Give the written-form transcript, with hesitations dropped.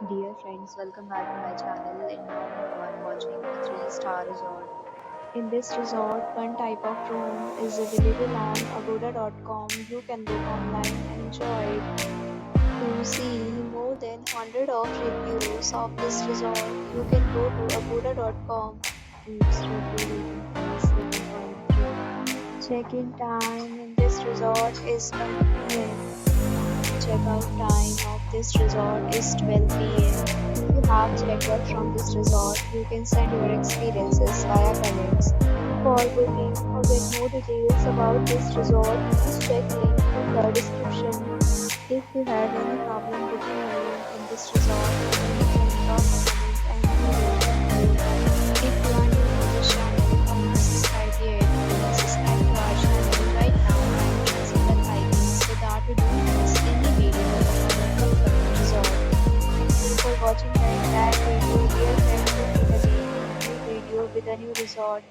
Dear friends, welcome back to my channel and now you are watching a 3-star resort. In this resort, one type of room is available on agoda.com. You can book online and enjoy it. To see more than 100 of reviews of this resort, you can go to agoda.com. Its review rating is 7.3. Check-in time in this resort is 9 p.m. Checkout time of this resort is 12 p.m. If you have checked out from this resort, you can send your experiences via comments. For booking or get more details about this resort, please check link in the description. If you have any problem booking a room in this resort, then you can drop a comment and we will help you. If you are new to this channel or not subscribed yet, please subscribe to our channel right now and press the bell icon so that you don't miss any video of our upcoming resort. Thank you for watching the entire video. Dear friends, we'll meet again in a new video with a new resort.